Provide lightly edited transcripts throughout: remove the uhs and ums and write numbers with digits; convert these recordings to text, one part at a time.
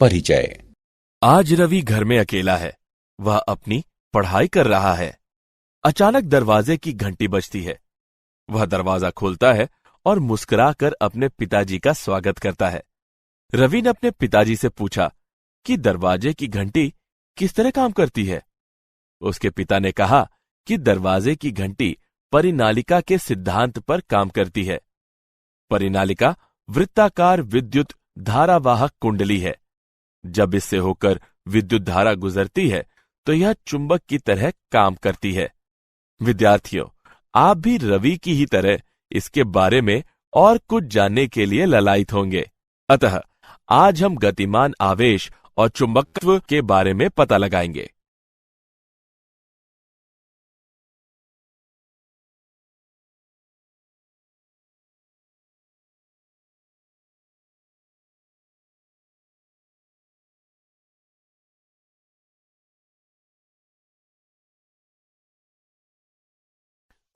परिचय। आज रवि घर में अकेला है। वह अपनी पढ़ाई कर रहा है। अचानक दरवाजे की घंटी बजती है। वह दरवाजा खोलता है और मुस्कुराकर अपने पिताजी का स्वागत करता है। रवि ने अपने पिताजी से पूछा कि दरवाजे की घंटी किस तरह काम करती है। उसके पिता ने कहा कि दरवाजे की घंटी परिनालिका के सिद्धांत पर काम करती है। परिनालिका वृत्ताकार विद्युत धारावाहक कुंडली है। जब इससे होकर विद्युत धारा गुजरती है तो यह चुंबक की तरह काम करती है। विद्यार्थियों, आप भी रवि की ही तरह इसके बारे में और कुछ जानने के लिए ललायित होंगे। अतः आज हम गतिमान आवेश और चुंबकत्व के बारे में पता लगाएंगे।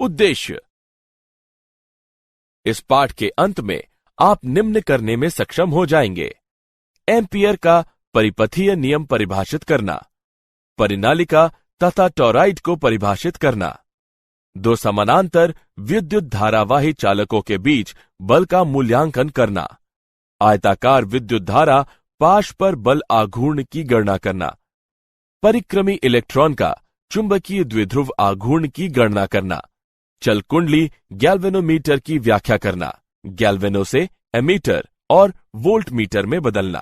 उद्देश्य। इस पाठ के अंत में आप निम्न करने में सक्षम हो जाएंगे। एम्पियर का परिपथीय नियम परिभाषित करना, परिनालिका तथा टॉरॉइड को परिभाषित करना, दो समानांतर विद्युत धारावाही चालकों के बीच बल का मूल्यांकन करना, आयताकार विद्युत धारा पाश पर बल आघूर्ण की गणना करना, परिक्रमी इलेक्ट्रॉन का चुंबकीय द्विध्रुव आघूर्ण की गणना करना, चल कुंडली गैल्वेनोमीटर की व्याख्या करना, गैल्वेनो से एमीटर और वोल्ट मीटर में बदलना।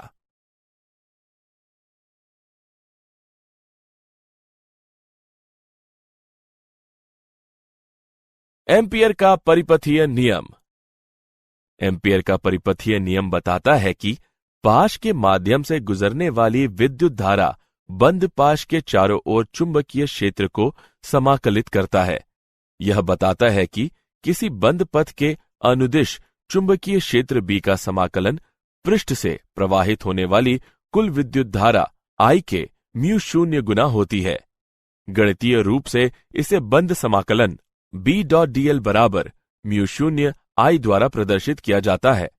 एम्पियर का परिपथीय नियम। एम्पियर का परिपथीय नियम बताता है कि पाश के माध्यम से गुजरने वाली विद्युत धारा बंद पाश के चारों ओर चुंबकीय क्षेत्र को समाकलित करता है। यह बताता है कि किसी बंद पथ के अनुदिश चुंबकीय क्षेत्र बी का समाकलन पृष्ठ से प्रवाहित होने वाली कुल विद्युत धारा I के म्यू शून्य गुना होती है। गणितीय रूप से इसे बंद समाकलन B.dl बराबर म्यू शून्य I द्वारा प्रदर्शित किया जाता है।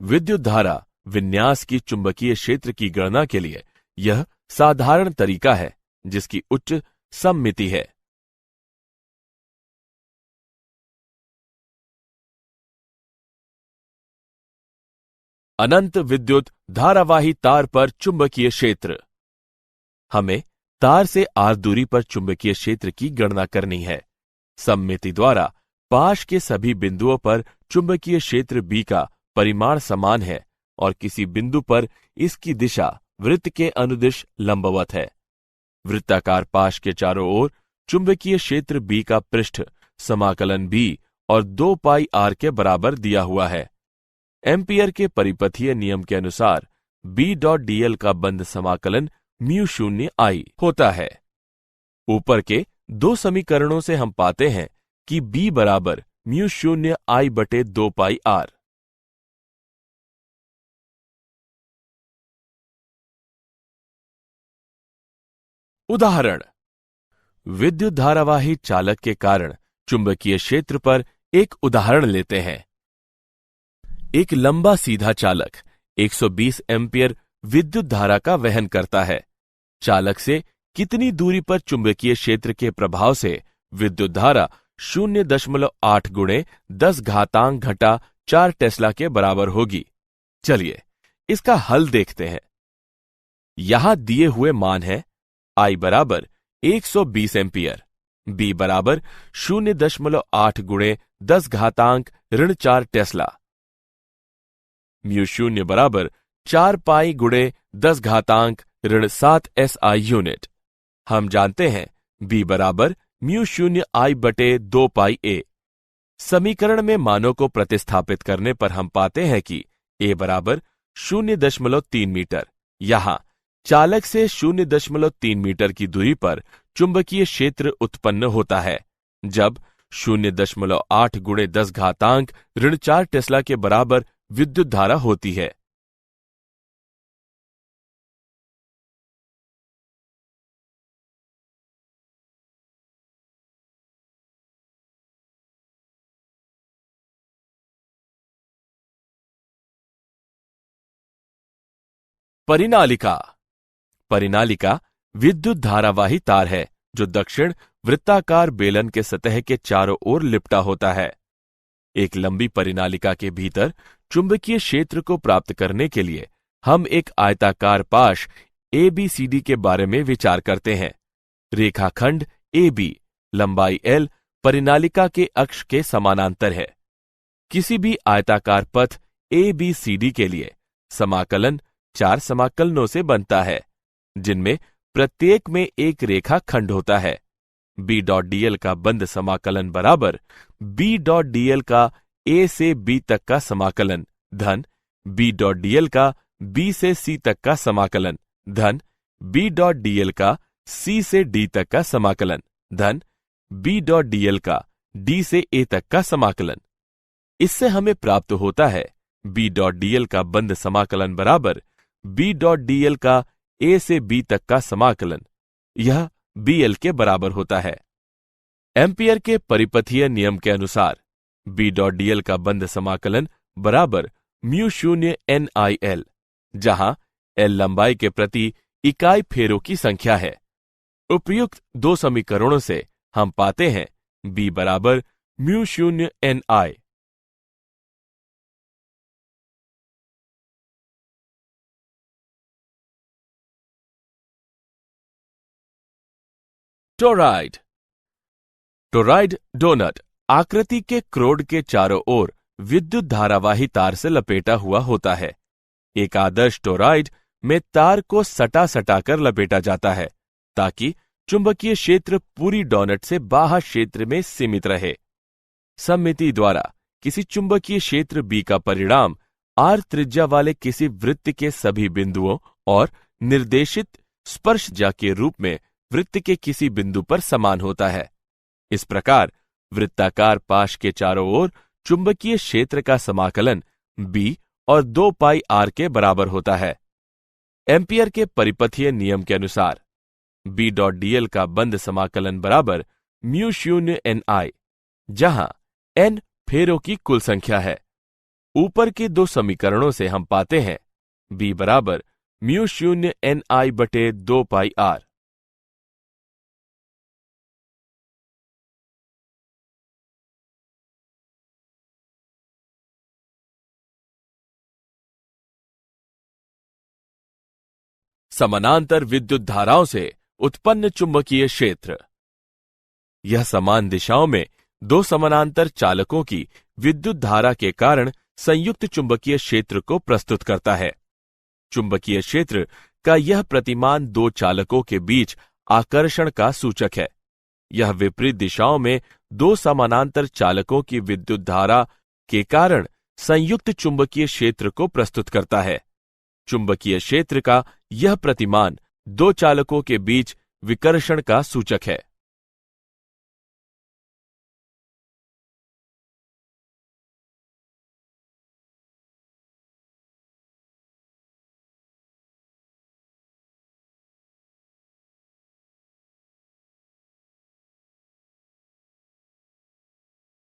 विद्युत धारा विन्यास की चुंबकीय क्षेत्र की गणना के लिए यह साधारण तरीका है जिसकी उच्च सममिति है। अनंत विद्युत धारावाही तार पर चुंबकीय क्षेत्र। हमें तार से r दूरी पर चुंबकीय क्षेत्र की गणना करनी है। सममिति द्वारा पाश के सभी बिंदुओं पर चुंबकीय क्षेत्र B का परिमाण समान है और किसी बिंदु पर इसकी दिशा वृत्त के अनुदिश लंबवत है। वृत्ताकार पाश के चारों ओर चुंबकीय क्षेत्र B का पृष्ठ समाकलन B और 2 पाई r के बराबर दिया हुआ है। एम्पियर के परिपथीय नियम के अनुसार B.dl का बंद समाकलन म्यू शून्य I होता है। ऊपर के दो समीकरणों से हम पाते हैं कि B बराबर म्यू शून्य I बटे 2 पाई r। उदाहरण। विद्युत धारावाही चालक के कारण चुंबकीय क्षेत्र पर एक उदाहरण लेते हैं। एक लंबा सीधा चालक 120 एम्पियर विद्युत धारा का वहन करता है। चालक से कितनी दूरी पर चुंबकीय क्षेत्र के प्रभाव से विद्युत धारा 0.8 गुणे 10 घातांक घटा 4 टेस्ला के बराबर होगी। चलिए इसका हल देखते हैं। यहां दिए हुए मान है I बराबर 120 एम्पियर, B बराबर 0.8 गुणे 10 घातांक ऋण 4 टेस्ला, म्यू शून्य बराबर 4 पाई गुणे 10 घातांक ऋण 7 SI यूनिट। हम जानते हैं B बराबर म्यू शून्य I बटे 2 पाई A। समीकरण में मानों को प्रतिस्थापित करने पर हम पाते हैं कि A बराबर 0.3 मीटर। यहां चालक से 0.3 मीटर की दूरी पर चुंबकीय क्षेत्र उत्पन्न होता है जब 0.8 गुणे 10 घातांक ऋण 4 टेस्ला के बराबर विद्युत धारा होती है। परिनालिका। परिनालिका विद्युत धारावाही तार है जो दक्षिण वृत्ताकार बेलन के सतह के चारों ओर लिपटा होता है। एक लंबी परिनालिका के भीतर चुंबकीय क्षेत्र को प्राप्त करने के लिए हम एक आयताकार पाश ABCD के बारे में विचार करते हैं। रेखाखंड AB लंबाई L परिनालिका के अक्ष के समानांतर है। किसी भी आयताकार पथ ABCD के लिए समाकलन 4 समाकलनों से बनता है, जिनमें प्रत्येक में एक रेखा खंड होता है। B.dl का बंद समाकलन बराबर B.dl का A से B तक का समाकलन धन B.dl का B से C तक का समाकलन धन B.dl का C से D तक का समाकलन धन B.dl का D से A तक का समाकलन। इससे हमें प्राप्त होता है B.dl का बंद समाकलन बराबर B.dl का A से B तक का समाकलन। यह BL के बराबर होता है। एम्पियर के परिपथीय नियम के अनुसार B.dl का बंद समाकलन बराबर म्यू शून्य NIL, जहां L लंबाई के प्रति इकाई फेरों की संख्या है। उपयुक्त दो समीकरणों से हम पाते हैं B बराबर म्यू शून्य NI। टोरॉइड। टोरॉइड डोनट आकृति के क्रोड के चारों ओर विद्युत धारावाही तार से लपेटा हुआ होता है। एक आदर्श टोरॉइड में तार को सटा सटाकर लपेटा जाता है ताकि चुंबकीय क्षेत्र पूरी डोनट से बाह्य क्षेत्र में सीमित रहे। सममिति द्वारा किसी चुंबकीय क्षेत्र B का परिणाम R त्रिज्या वाले किसी वृत्त के सभी बिंदुओं और निर्देशित स्पर्शजा के रूप में वृत्त के किसी बिंदु पर समान होता है। इस प्रकार वृत्ताकार पाश के चारों ओर चुंबकीय क्षेत्र का समाकलन B और 2 पाई R के बराबर होता है। एम्पियर के परिपथीय नियम के अनुसार B.dl का बंद समाकलन बराबर म्यू शून्य NI, जहां N फेरों की कुल संख्या है। ऊपर के दो समीकरणों से हम पाते हैं B बराबर म्यू शून्य NI बटे 2 पाई R। समानांतर विद्युत धाराओं से उत्पन्न चुंबकीय क्षेत्र। यह समान दिशाओं में दो समानांतर चालकों की विद्युत धारा के कारण संयुक्त चुंबकीय क्षेत्र को प्रस्तुत करता है। चुंबकीय क्षेत्र का यह प्रतिमान दो चालकों के बीच आकर्षण का सूचक है। यह विपरीत दिशाओं में दो समानांतर चालकों की विद्युत धारा के कारण संयुक्त चुंबकीय क्षेत्र को प्रस्तुत करता है। चुंबकीय क्षेत्र का यह प्रतिमान दो चालकों के बीच विकर्षण का सूचक है।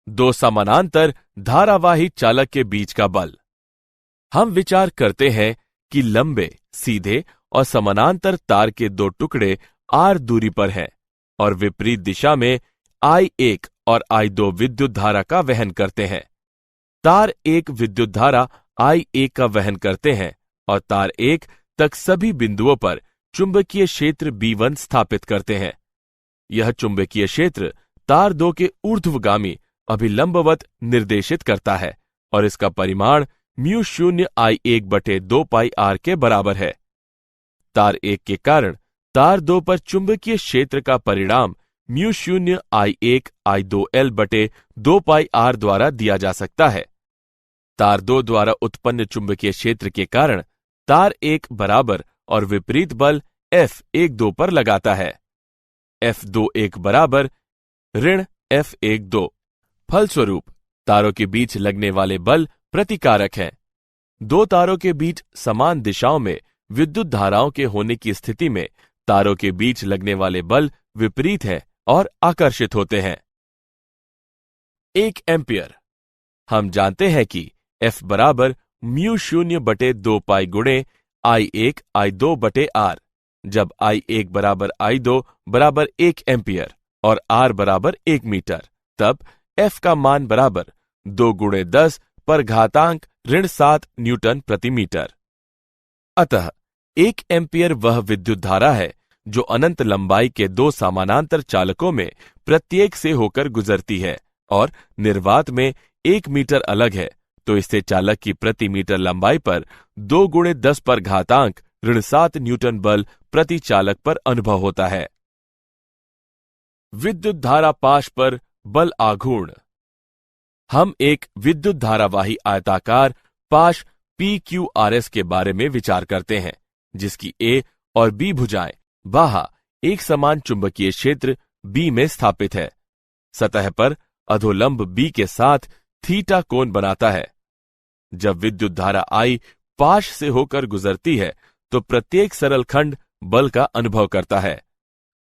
दो समानांतर धारावाही चालक के बीच का बल। हम विचार करते हैं कि लंबे, सीधे और समानांतर तार के दो टुकड़े R दूरी पर हैं और विपरीत दिशा में I1 और I2 विद्युत धारा का वहन करते हैं। तार 1 विद्युत धारा I1 का वहन करते हैं और तार 1 तक सभी बिंदुओं पर चुंबकीय क्षेत्र B1 स्थापित करते हैं। यह चुंबकीय क्षेत्र तार 2 के ऊर्ध्वगामी अभिलंबवत निर्देशित करता है और इसका परिमाण म्यू शून्य I1 बटे 2 पाई R के बराबर है। तार 1 के कारण तार 2 पर चुंबकीय क्षेत्र का परिणाम म्यू शून्य I1 I2L बटे 2 पाई R द्वारा दिया जा सकता है। तार 2 द्वारा उत्पन्न चुंबकीय क्षेत्र के कारण तार 1 बराबर और विपरीत बल F12 पर लगाता है। F21 बराबर ऋण F12। फलस्वरूप तारों के बीच लगने वाले बल प्रतिकारक हैं। दो तारों के बीच समान दिशाओं में विद्युत धाराओं के होने की स्थिति में तारों के बीच लगने वाले बल विपरीत हैं और आकर्षित होते हैं। 1 एम्पियर। हम जानते हैं कि F बराबर म्यू शून्य बटे 2 पाई गुणे I1 I2 बटे R, जब I1 बराबर I2 बराबर 1 एम्पियर और R बराबर 1 मीटर, तब F का मान बराबर 2 गुणे 10 पर घातांक ऋण 7 न्यूटन प्रति मीटर। अतः 1 एम्पियर वह विद्युत धारा है जो अनंत लंबाई के दो समानांतर चालकों में प्रत्येक से होकर गुजरती है और निर्वात में 1 मीटर अलग है, तो इससे चालक की प्रति मीटर लंबाई पर 2 गुणे 10 पर घातांक ऋण 7 न्यूटन बल प्रति चालक पर अनुभव होता है। विद्युत धारा पाश पर बल आघूर्ण। हम एक विद्युत धारावाही आयताकार पाश PQRS के बारे में विचार करते हैं, जिसकी A और B भुजाएं बाहा एक समान चुंबकीय क्षेत्र B में स्थापित है। सतह पर अधोलंब B के साथ थीटा कोण बनाता है। जब विद्युत धारा I पाश से होकर गुजरती है तो प्रत्येक सरल खंड बल का अनुभव करता है।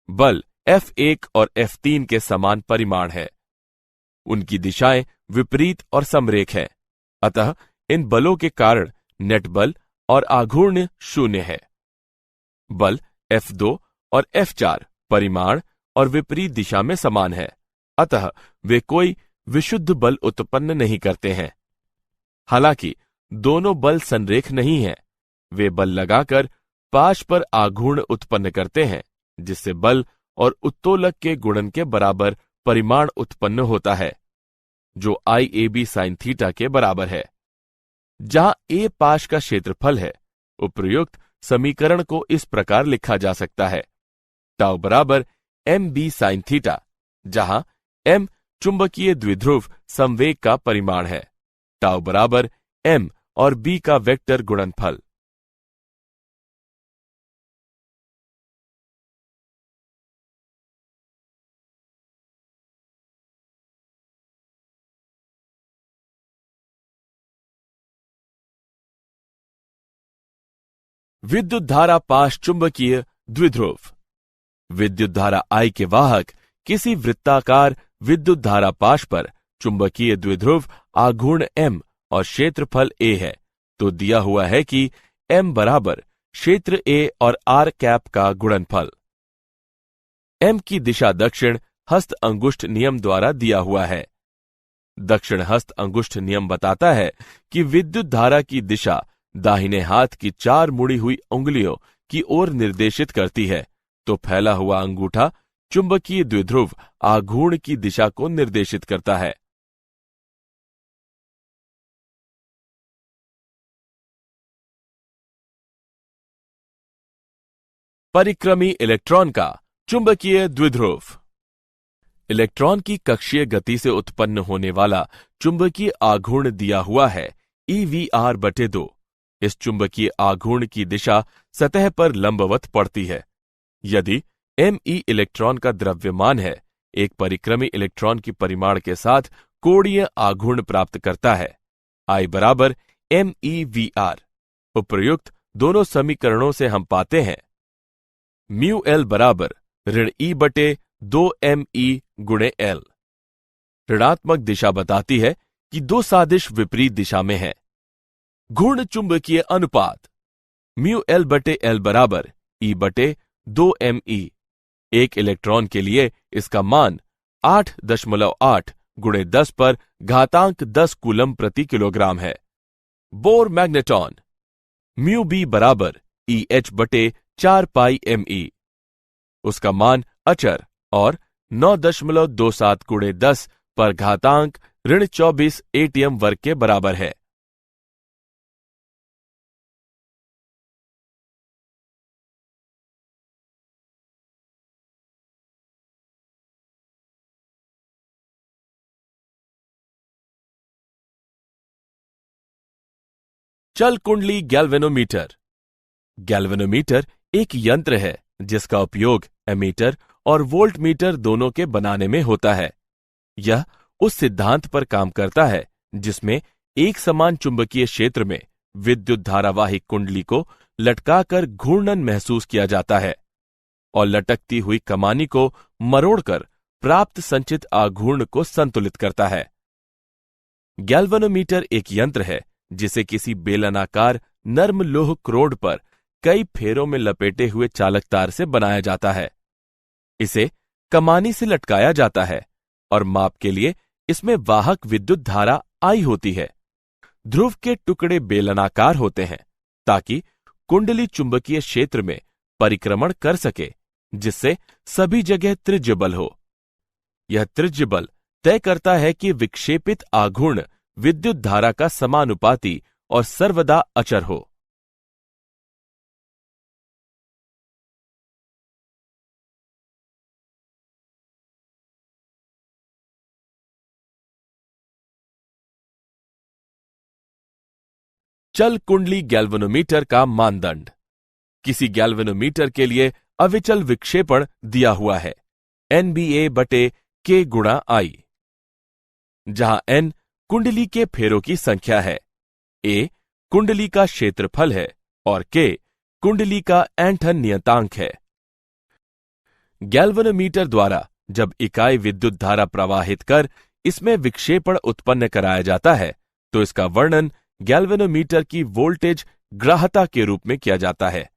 बल F1 और F3 के समान परिमाण है। उनकी दिशाएं विपरीत और समरेख है, अतः इन बलों के कारण नेट बल और आघूर्ण शून्य है। बल F2 और F4 परिमाण और विपरीत दिशा में समान है, अतः वे कोई विशुद्ध बल उत्पन्न नहीं करते हैं। हालांकि दोनों बल संरेख नहीं हैं, वे बल लगाकर पाश पर आघूर्ण उत्पन्न करते हैं, जिससे बल और उत्तोलक के गुणन के बराबर परिमाण उत्पन्न होता है, जो IAB sin थीटा के बराबर है। जहां A पाश का क्षेत्रफल है, उपर्युक्त समीकरण को इस प्रकार लिखा जा सकता है: टाउ बराबर MB sin थीटा, जहां M चुंबकीय द्विध्रुव संवेग का परिमाण है, टाउ बराबर M और B का वेक्टर गुणनफल। विद्युत धारा पाश चुंबकीय द्विध्रुव। विद्युत धारा I के वाहक किसी वृत्ताकार विद्युत धारा पाश पर चुंबकीय द्विध्रुव आघूर्ण M और क्षेत्रफल A है, तो दिया हुआ है कि M बराबर क्षेत्र A और R कैप का गुणनफल। M की दिशा दक्षिण हस्त अंगुष्ठ नियम द्वारा दिया हुआ है। दक्षिण हस्त अंगुष्ठ नियम बताता है कि विद्युत धारा की दिशा दाहिने हाथ की 4 मुड़ी हुई उंगलियों की ओर निर्देशित करती है, तो फैला हुआ अंगूठा चुंबकीय द्विध्रुव आघूर्ण की दिशा को निर्देशित करता है। परिक्रमी इलेक्ट्रॉन का चुंबकीय द्विध्रुव। इलेक्ट्रॉन की कक्षीय गति से उत्पन्न होने वाला चुंबकीय आघूर्ण दिया हुआ है EVR/2। इस चुंबकीय आघूर्ण की दिशा सतह पर लंबवत पड़ती है। यदि Me इलेक्ट्रॉन का द्रव्यमान है, एक परिक्रमी इलेक्ट्रॉन की परिमाण के साथ कोणीय आघूर्ण प्राप्त करता है। I बराबर MEVR। उपर्युक्त दोनों समीकरणों से हम पाते हैं μL बराबर ऋण E/2ME गुणे L। ऋणात्मक दिशा बताती है कि दो सादिश विपरीत दिशा में है। घूर्ण चुंबकीय अनुपात μL/L बराबर E/2ME। एक इलेक्ट्रॉन के लिए इसका मान 8.8 गुणे 10 पर घातांक 10 कूलम प्रति किलोग्राम है। बोर मैग्नेटॉन μB बराबर EH/4 पाई ME। उसका मान अचर और 9.27 गुणे 10 पर घातांक ऋण 24 ATM वर्ग के बराबर है। चल कुंडली गैल्वेनोमीटर। गैल्वेनोमीटर एक यंत्र है जिसका उपयोग एमीटर और वोल्टमीटर दोनों के बनाने में होता है। यह उस सिद्धांत पर काम करता है जिसमें एक समान चुंबकीय क्षेत्र में विद्युत धारावाही कुंडली को लटकाकर घूर्णन महसूस किया जाता है और लटकती हुई कमानी को मरोड़कर प्राप्त संचित आघूर्ण को संतुलित करता है। गैल्वेनोमीटर एक यंत्र है जिसे किसी बेलनाकार नर्म लोह क्रोड पर कई फेरों में लपेटे हुए चालक तार से बनाया जाता है। इसे कमानी से लटकाया जाता है और माप के लिए इसमें वाहक विद्युत धारा आई होती है। ध्रुव के टुकड़े बेलनाकार होते हैं ताकि कुंडली चुंबकीय क्षेत्र में परिक्रमण कर सके, जिससे सभी जगह त्रिज्य बल हो। यह त्रिज्य बल तय करता है कि विक्षेपित आघूर्ण विद्युत धारा का समानुपाती और सर्वदा अचर हो। चल कुंडली गैल्वेनोमीटर का मानदंड। किसी गैल्वेनोमीटर के लिए अविचल विक्षेपण दिया हुआ है NBA/K गुणा I, जहां N कुंडली के फेरों की संख्या है, A कुंडली का क्षेत्रफल है और K कुंडली का ऐंठन नियतांक है। गैल्वेनोमीटर द्वारा जब इकाई विद्युत धारा प्रवाहित कर इसमें विक्षेपण उत्पन्न कराया जाता है तो इसका वर्णन गैल्वेनोमीटर की वोल्टेज ग्राहता के रूप में किया जाता है।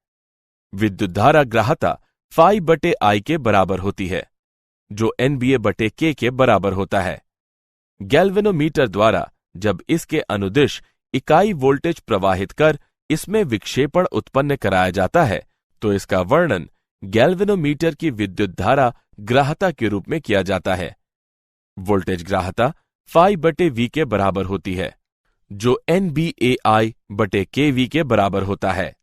विद्युत धारा ग्राहता phi/I के बराबर होती है, जो NBA/K के बराबर होता है। गैल्वेनोमीटर द्वारा जब इसके अनुदिश इकाई वोल्टेज प्रवाहित कर इसमें विक्षेपण उत्पन्न कराया जाता है तो इसका वर्णन गैल्वेनोमीटर की विद्युत धारा ग्राहता के रूप में किया जाता है। वोल्टेज ग्राहता phi/V के बराबर होती है, जो NBA/KV के बराबर होता है।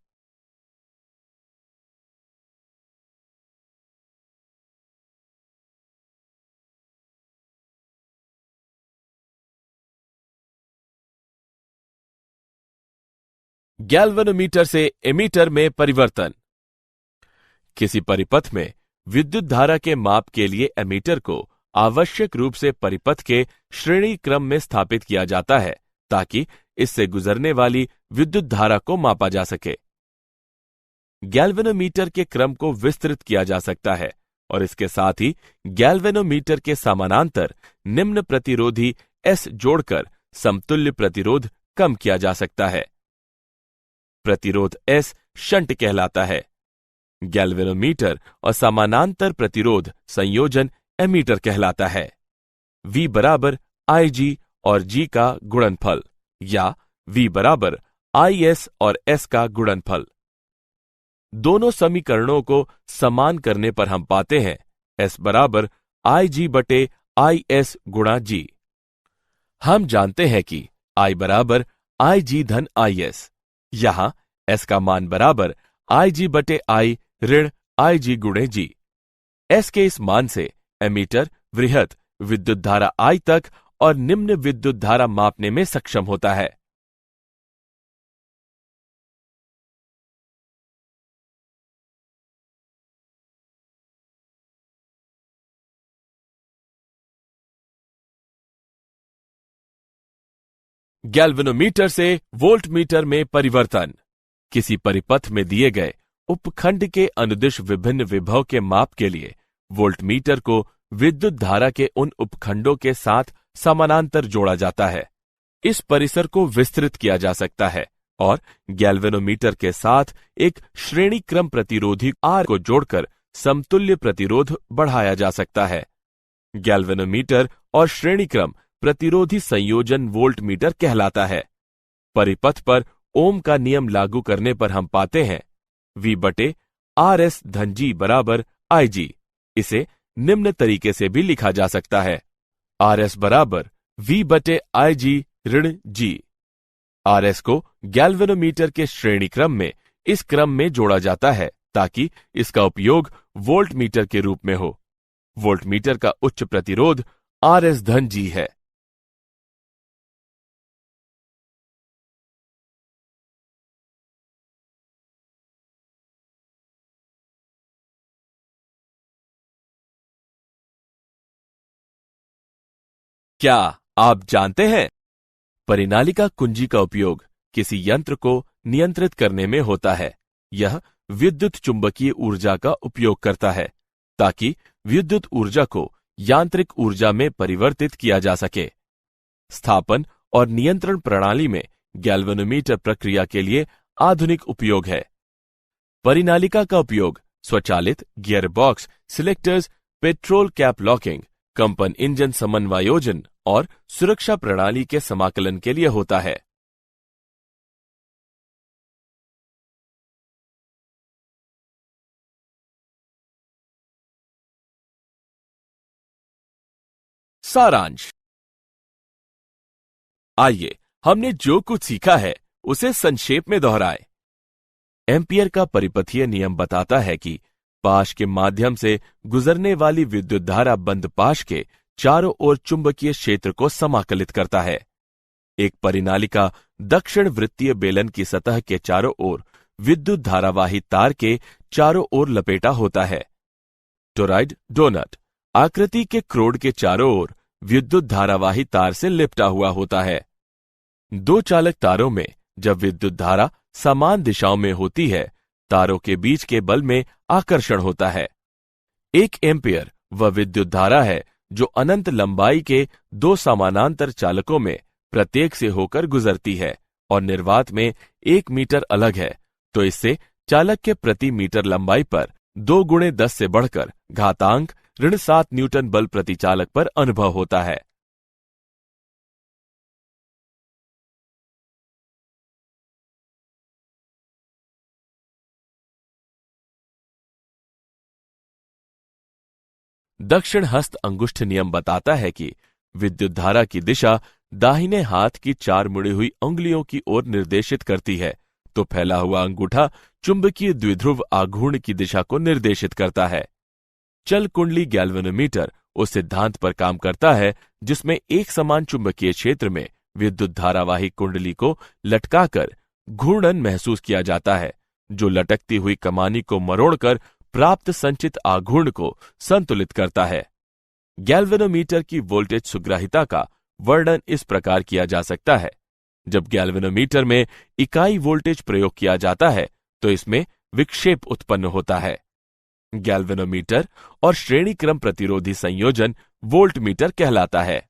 गैल्वेनोमीटर से एमीटर में परिवर्तन। किसी परिपथ में विद्युत धारा के माप के लिए एमीटर को आवश्यक रूप से परिपथ के श्रेणी क्रम में स्थापित किया जाता है ताकि इससे गुजरने वाली विद्युत धारा को मापा जा सके। गैल्वेनोमीटर के क्रम को विस्तृत किया जा सकता है और इसके साथ ही गैल्वेनोमीटर के समानांतर निम्न प्रतिरोधी S जोड़कर समतुल्य प्रतिरोध कम किया जा सकता है। प्रतिरोध S शंट कहलाता है। गैल्वेनोमीटर और समानांतर प्रतिरोध संयोजन एमीटर कहलाता है। V बराबर IG और G का गुणनफल या V बराबर IS और S का गुणनफल। दोनों समीकरणों को समान करने पर हम पाते हैं S बराबर IG/IS गुणा G। हम जानते हैं कि I बराबर IG धन IS। यहां S का मान बराबर IG/I ऋण IG गुणे G। S के इस मान से एमीटर वृहत विद्युत धारा I तक और निम्न विद्युत धारा मापने में सक्षम होता है। गैल्वेनोमीटर से वोल्टमीटर में परिवर्तन। किसी परिपथ में दिए गए उपखंड के अनुदिश विभिन्न विभव के माप के लिए वोल्टमीटर को विद्युत धारा के उन उपखंडों के साथ समानांतर जोड़ा जाता है। इस परिसर को विस्तृत किया जा सकता है और गैल्वेनोमीटर के साथ एक श्रेणी क्रम प्रतिरोधी R को जोड़कर समतुल्य प्रतिरोध बढ़ाया जा सकता है। गैल्वेनोमीटर और श्रेणी क्रम प्रतिरोधी संयोजन वोल्टमीटर कहलाता है। परिपथ पर ओम का नियम लागू करने पर हम पाते हैं V/RS धन G बराबर IG। इसे निम्न तरीके से भी लिखा जा सकता है RS बराबर V/IG ऋण G। RS को गैल्वेनोमीटर के श्रेणी क्रम में इस क्रम में जोड़ा जाता है ताकि इसका उपयोग वोल्टमीटर के रूप में हो। वोल्टमीटर का उच्च प्रतिरोध RS धन G है। क्या आप जानते हैं परिनालिका कुंजी का उपयोग किसी यंत्र को नियंत्रित करने में होता है। यह विद्युत चुंबकीय ऊर्जा का उपयोग करता है ताकि विद्युत ऊर्जा को यांत्रिक ऊर्जा में परिवर्तित किया जा सके। स्थापन और नियंत्रण प्रणाली में गैल्वेनोमीटर प्रक्रिया के लिए आधुनिक उपयोग है। परिनालिका का उपयोग स्वचालित gear box, selectors, petrol cap locking, कंपन इंजन समन्वयोजन और सुरक्षा प्रणाली के समाकलन के लिए होता है। सारांश। आइए हमने जो कुछ सीखा है उसे संक्षेप में दोहराएं। एम्पियर का परिपथीय नियम बताता है कि पाश के माध्यम से गुजरने वाली विद्युत धारा बंद पाश के चारों ओर चुंबकीय क्षेत्र को समाकलित करता है। एक परिनालिका दक्षिण वृत्तीय बेलन की सतह के चारों ओर विद्युत धारावाही तार के चारों ओर लपेटा होता है। टोरॉइड डोनट आकृति के क्रोड के चारों ओर विद्युत धारावाही तार से लिपटा हुआ होता है। दो चालक तारों में जब विद्युत धारा समान दिशाओं में होती है, तारों के बीच के बल में आकर्षण होता है। 1 एम्पियर वह विद्युत धारा है जो अनंत लंबाई के दो समानांतर चालकों में प्रत्येक से होकर गुजरती है और निर्वात में 1 मीटर अलग है, तो इससे चालक के प्रति मीटर लंबाई पर 2 × 10 से बढ़कर घातांक ऋण 7 न्यूटन बल प्रति चालक पर अनुभव होता है। दक्षिण हस्त अंगुष्ठ नियम बताता है कि विद्युत धारा की दिशा दाहिने हाथ की 4 मुड़ी हुई उंगलियों की ओर निर्देशित करती है, तो फैला हुआ अंगूठा चुंबकीय द्विध्रुव आघूर्ण की दिशा को निर्देशित करता है। चल कुंडली गैल्वेनोमीटर उस सिद्धांत पर काम करता है जिसमें एक समान चुंबकीय क्षेत्र में विद्युत धारावाही कुंडली को लटकाकर घूर्णन महसूस किया जाता है, जो लटकती हुई कमानी को मरोड़कर प्राप्त संचित आघूर्ण को संतुलित करता है। गैल्वेनोमीटर की वोल्टेज सुग्राहिता का वर्णन इस प्रकार किया जा सकता है। जब गैल्वेनोमीटर में इकाई वोल्टेज प्रयोग किया जाता है तो इसमें विक्षेप उत्पन्न होता है। गैल्वेनोमीटर और श्रेणी क्रम प्रतिरोधी संयोजन वोल्टमीटर कहलाता है।